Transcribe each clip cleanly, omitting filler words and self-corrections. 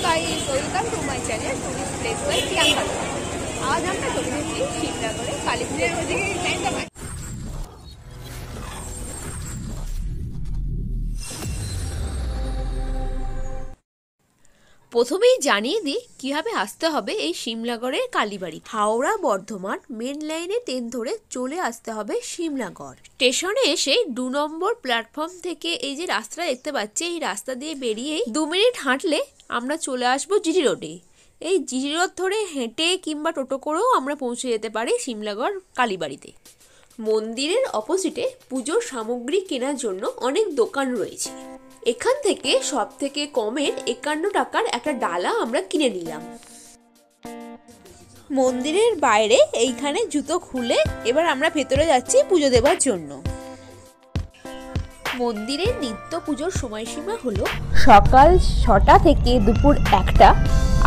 Guys, welcome to my channel tourist place by Priyanka. आज আমরা চলে এসেছি শিবনগরে কালী পূজার মধ্যে। প্রথমেই জানিয়ে দিই কিভাবে আসতে হবে এই শিমলাগড়ের কালীবাড়ি। হাওড়া বর্ধমান মেন লাইনে ট্রেন ধরে চলে আসতে হবে শিমলাগড়। স্টেশনে এসে 2 নম্বর প্ল্যাটফর্ম থেকে এই যে রাস্তা দেখতে পাচ্ছি, এই রাস্তা দিয়ে বেরিয়ে 2 মিনিট হাঁটলে আমরা চলে আসবো জিটি রোডে। এই জিটি রোড ধরে হেঁটে কিংবা টোটো করেও আমরা পৌঁছে যেতে পারি শিমলাগড় কালীবাড়িতে। মন্দিরের অপোজিটে পুজোর সামগ্রী কেনার জন্য অনেক দোকান রয়েছে। এখান থেকে সব থেকে কমের 51 টাকার একটা ডালা আমরা কিনে নিলাম। মন্দিরের বাইরে এইখানে জুতো খুলে এবার আমরা ভেতরে যাচ্ছি পুজো দেওয়ার জন্য। মন্দিরের নিত্য পুজোর সময়সীমা হলো সকাল 6টা থেকে দুপুর 1টা,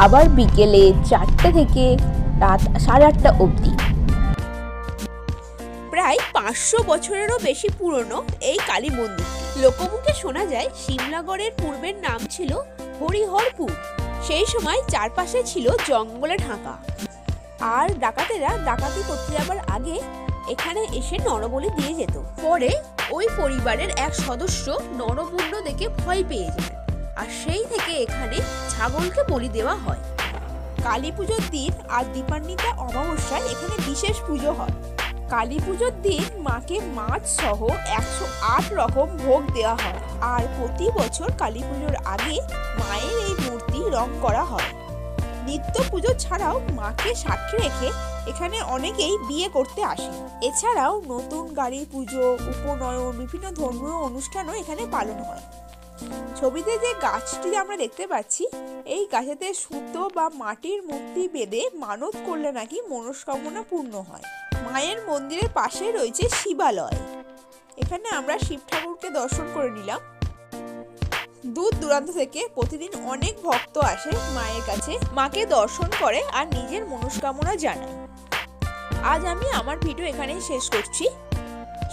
আবার বিকেলে 4টে থেকে রাত 8:30 অবধি। প্রায় 500 বছরেরও বেশি পুরনো এই কালী মন্দির। লোকমুখে শোনা যায় শিমলাগড়ের পূর্বের নাম ছিল হরিহরপুর। সেই সময় চারপাশে ছিল জঙ্গলে ঢাকা, আর ডাকাতেরা ডাকাতি করতে যাবার আগে এখানে এসে নরবলি দিয়ে যেত। পরে ওই পরিবারের এক সদস্য নরমুণ্ড দেখে ভয় পেয়ে যায়, আর সেই থেকে এখানে ছাগলকে বলি দেওয়া হয়। কালী পুজোর দিন আর দীপান্বিতা অমাবস্যায় এখানে বিশেষ পুজো হয়। কালী পুজোর দিন মাকে মাছ সহ 108 রকম ভোগ দেওয়া হয়, আর প্রতি বছর কালী পুজোর আগে মায়ের এই মূর্তি রং করা হয়। নিত্য পুজো ছাড়াও মাকে সাক্ষী রেখে এখানে অনেকেই বিয়ে করতে আসে। এছাড়াও নতুন গাড়ি পুজো, উপনয়ন, বিভিন্ন ধর্মীয় অনুষ্ঠানও এখানে পালন হয়। ছবিতে যে গাছটি আমরা দেখতে পাচ্ছি, এই গাছেতে সুতো বা মাটির মূর্তি বেঁধে মানত করলে নাকি মনস্কামনা পূর্ণ হয়। মায়ের মন্দিরের পাশে রয়েছে শিবালয়। এখানে আমরা শিব ঠাকুরকে দর্শন করে নিলাম। দূর দূরান্ত থেকে প্রতিদিন অনেক ভক্ত আসে মায়ের কাছে, মাকে দর্শন করে আর নিজের মনস্কামনা জানায়। আজ আমি আমার ভিডিও এখানেই শেষ করছি।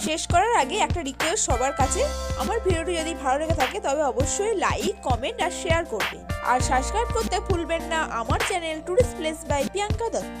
শেষ করার আগে একটা রিকোয়েস্ট সবার কাছে, আমার ভিডিওটি যদি ভালো লেগে থাকে তবে অবশ্যই লাইক, কমেন্ট আর শেয়ার করবেন, আর সাবস্ক্রাইব করতে ভুলবেন না আমার channel tourist place by Priyanka Dutta.